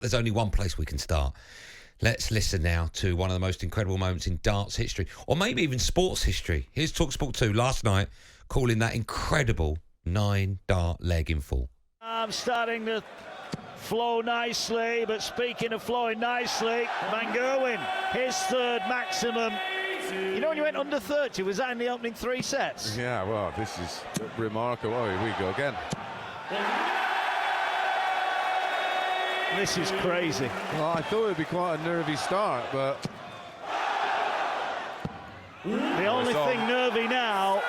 there's only one place we can start. Let's listen now to one of the most incredible moments in darts history, or maybe even sports history. Here's talkSPORT 2 last night, calling that incredible 9-dart leg in full. I'm starting to flow nicely, but speaking of flowing nicely, Van Gerwen, his third maximum. You know, when you went under 30, was that in the opening 3 sets? Yeah, well, this is remarkable. Oh, here we go again. This is crazy. Well, I thought it would be quite a nervy start, but... The only thing nervy now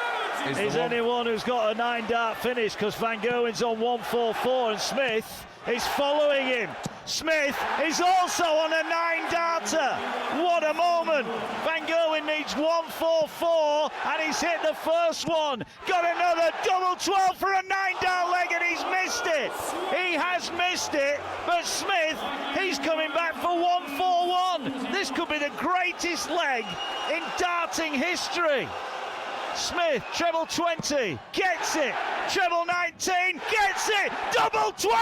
is anyone who's got a 9-dart finish, because Van Gerwen's on 144 and Smith is following him. Smith is also on a 9-darter. What a moment. Van Gerwen needs 144 and he's hit the first one. Got another double 12 for a 9-dart leg and he's missed it. He has missed it, but Smith, he's coming back for 141. This could be the greatest leg in darting history. Smith, treble 20, gets it. Treble 19, gets it. Double 12!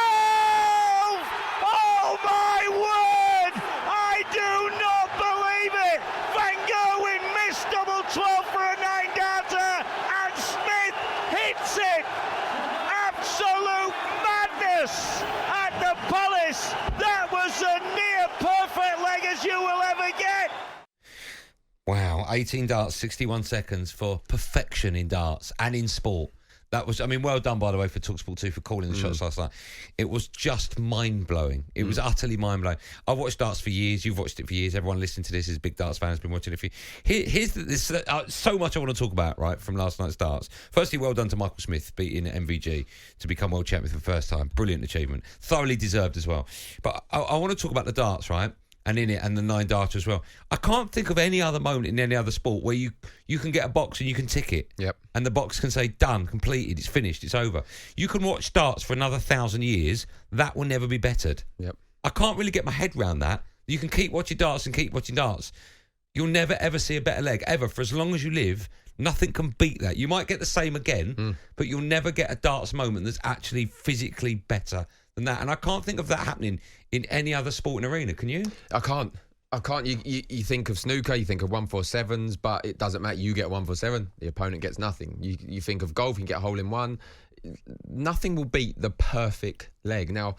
Oh my word! I do not believe it! Van Gerwen missed double 12 for a 9-darter, and Smith hits it! Absolute madness at the Palace! That was a near perfect leg as you will ever get! Wow, 18 darts, 61 seconds for perfection in darts and in sport. That was, I mean, well done, by the way, for talkSPORT 2 for calling the shots last night. It was just mind-blowing. It was utterly mind-blowing. I've watched darts for years. You've watched it for years. Everyone listening to this is a big darts fan, has been watching it for years. Here's so much I want to talk about, right, from last night's darts. Firstly, well done to Michael Smith, beating MVG to become world champion for the first time. Brilliant achievement. Thoroughly deserved as well. But I want to talk about the darts, right? And in it, and the 9-darter as well. I can't think of any other moment in any other sport where you can get a box and you can tick it. Yep. And the box can say, done, completed, it's finished, it's over. You can watch darts for another 1,000 years. That will never be bettered. Yep. I can't really get my head around that. You can keep watching darts and keep watching darts. You'll never, ever see a better leg, ever. For as long as you live, nothing can beat that. You might get the same again, but you'll never get a darts moment that's actually physically better than that. And I can't think of that happening in any other sporting arena. Can you? I can't. You think of snooker, you think of 147s, but it doesn't matter. You get 147, the opponent gets nothing. You think of golf, you get a hole in one. Nothing will beat the perfect leg. Now,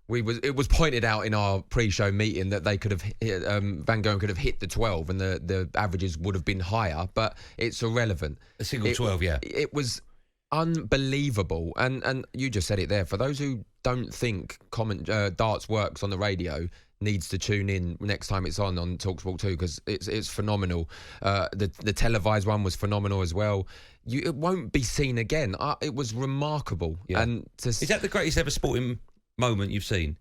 it was pointed out in our pre-show meeting that they could have Van Gerwen could have hit the 12 and the averages would have been higher, but it's irrelevant. A single 12, yeah. It was unbelievable, and you just said it there. For those who don't think darts works on the radio, needs to tune in next time it's on talkSPORT 2, because it's phenomenal. The televised one was phenomenal as well. It won't be seen again. It was remarkable. Yeah. And is that the greatest ever sporting moment you've seen?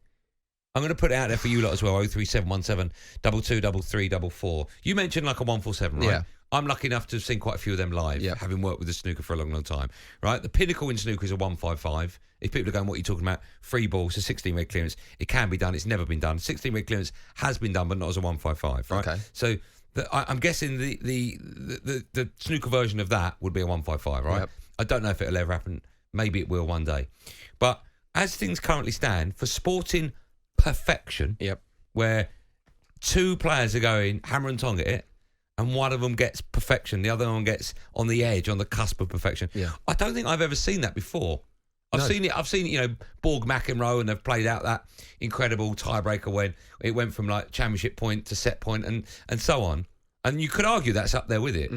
I'm going to put it out there for you lot as well. 03717 223344. You mentioned like a 147, right? Yeah. I'm lucky enough to have seen quite a few of them live, having worked with the snooker for a long, long time, right? The pinnacle in snooker is a 155. If people are going, what are you talking about? Free ball, so 16-red clearance. It can be done. It's never been done. 16-red clearance has been done, but not as a 155, right? Okay. So I'm guessing the snooker version of that would be a 155, right? Yep. I don't know if it'll ever happen. Maybe it will one day. But as things currently stand, for sporting perfection, where two players are going hammer and tong at it, and one of them gets perfection, the other one gets on the edge, on the cusp of perfection. Yeah. I don't think I've ever seen that before. I've seen it, you know, Borg McEnroe, and they've played out that incredible tiebreaker when it went from like championship point to set point and so on. And you could argue that's up there with it.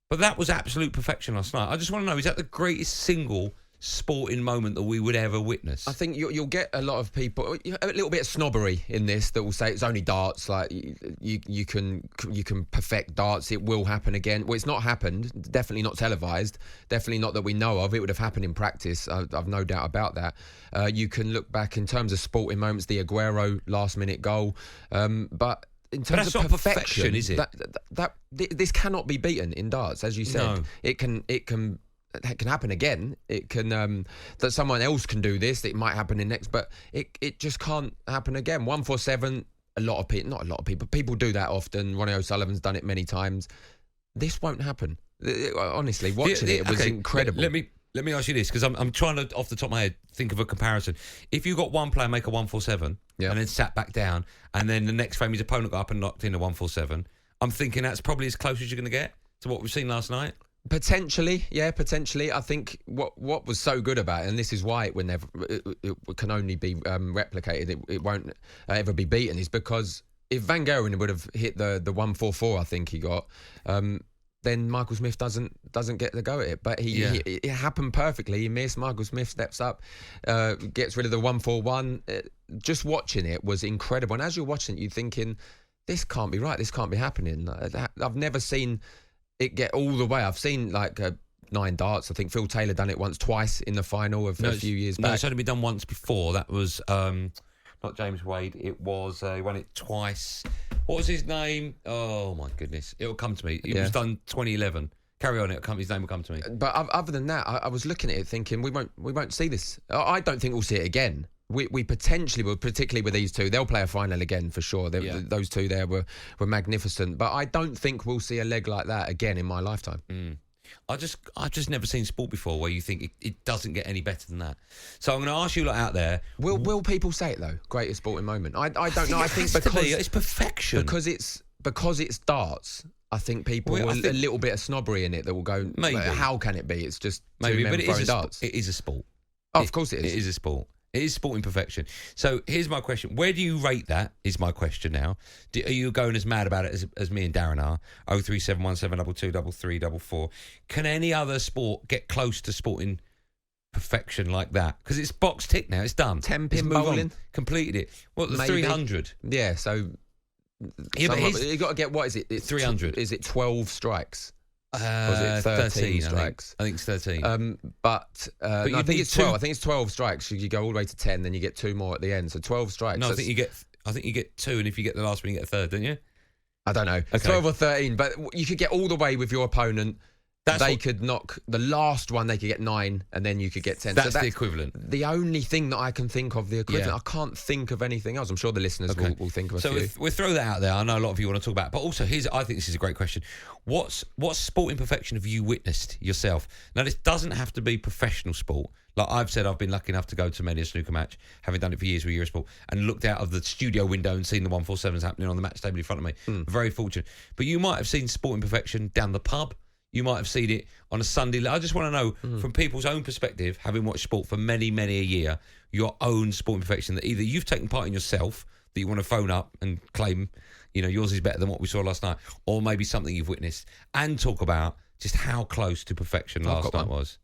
But that was absolute perfection last night. I just want to know, is that the greatest single sporting moment that we would ever witness? I think you'll get a lot of people, a little bit of snobbery in this, that will say it's only darts, like you can perfect darts, it will happen again. Well, it's not happened, definitely not televised, definitely not that we know of. It would have happened in practice, I've no doubt about that. You can look back in terms of sporting moments, the Aguero last minute goal, but in terms of perfection, is it? This cannot be beaten in darts, as you said. No. It can happen again. It can that someone else can do this. It might happen in next, but it just can't happen again. 147. Not a lot of people. People do that often. Ronnie O'Sullivan's done it many times. This won't happen. Honestly, watching it was incredible. Let me ask you this, because I'm trying to, off the top of my head, think of a comparison. If you got one player make a 147 and then sat back down, and then the next frame his opponent got up and knocked in a 147, I'm thinking that's probably as close as you're going to get to what we've seen last night. Potentially, yeah, potentially. I think what was so good about it, and this is why it can only be replicated, it won't ever be beaten, is because if Van Gerwen would have hit the 144, I think he got, then Michael Smith doesn't get the go at it. But it happened perfectly. He missed. Michael Smith steps up, gets rid of the 141. Just watching it was incredible. And as you're watching it, you're thinking, this can't be right. This can't be happening. I've never seen it get all the way. I've seen like 9 darts. I think Phil Taylor done it twice in the final of a few years back. No, it's only been done once before. That was not James Wade. It was he won it twice. What was his name? Oh my goodness! It'll come to me. It was done 2011. Carry on. His name will come to me. But other than that, I was looking at it thinking we won't see this. I don't think we'll see it again. We potentially will, particularly with these two. They'll play a final again for sure. Those two there were magnificent. But I don't think we'll see a leg like that again in my lifetime. I've just never seen sport before where you think it doesn't get any better than that. So I'm going to ask you lot out there. Will people say it though? Greatest sporting moment. I don't know. I think because it's perfection. Because it's darts. I think people a little bit of snobbery in it that will go. Maybe. How can it be? It's just two men throwing darts. It is a sport. Oh, of course it is. It is a sport. It is sporting perfection. So here's my question. Where do you rate that, is my question now. Are you going as mad about it as me and Darren are? 03717223344. Can any other sport get close to sporting perfection like that? Because it's box tick now. It's done. 10-pin bowling. Completed it. Well, the 300. Yeah, so... Yeah, but you got to get, what is it? It's 300. Is it 12 strikes? Or is it 13 strikes? I think it's 13. But no, I think it's 12. I think it's 12 strikes. You go all the way to 10, then you get 2 more at the end. So 12 strikes. No, I think you get 2, and if you get the last one, you get a third, don't you? I don't know. Okay. 12 or 13, but you could get all the way with your opponent. They could knock the last one. They could get 9, and then you could get 10. That's the equivalent. The only thing that I can think of the equivalent. Yeah. I can't think of anything else. I'm sure the listeners will think of a few. So we'll throw that out there. I know a lot of you want to talk about it, but also I think this is a great question. What sporting perfection have you witnessed yourself? Now, this doesn't have to be professional sport. Like I've said, I've been lucky enough to go to many a snooker match, having done it for years with Eurosport, and looked out of the studio window and seen the 147s happening on the match table in front of me. Very fortunate. But you might have seen sporting perfection down the pub. You might have seen it on a Sunday. I just want to know, from people's own perspective, having watched sport for many, many a year, your own sporting perfection that either you've taken part in yourself, that you want to phone up and claim, yours is better than what we saw last night, or maybe something you've witnessed, and talk about just how close to perfection last night was.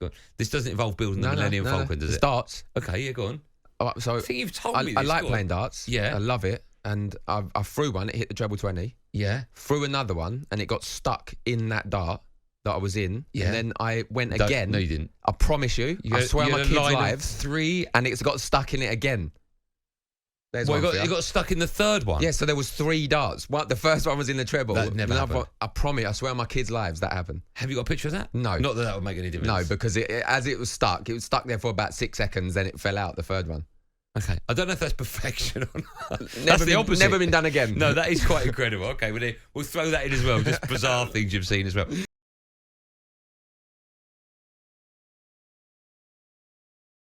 Good. This doesn't involve building the Millennium Falcon, does it? Darts. Okay, yeah, go on. So I think you've told me this. I like playing darts. Yeah. I love it. And I threw one, it hit the treble 20. Yeah. Threw another one, and it got stuck in that dart that I was in. Yeah. And then I went again. No, you didn't. I promise you. I swear on my kids' lives. 3, and it's got stuck in it again. There's one. It got stuck in the third one? Yeah, so there was 3 darts. The first one was in the treble. That never happened. I promise, I swear on my kids' lives that happened. Have you got a picture of that? No. Not that would make any difference. No, because as it was stuck there for about 6 seconds, then it fell out, the third one. Okay. I don't know if that's perfection or not. Never been done again. No, that is quite incredible. Okay, we'll throw that in as well. Just bizarre things you've seen as well.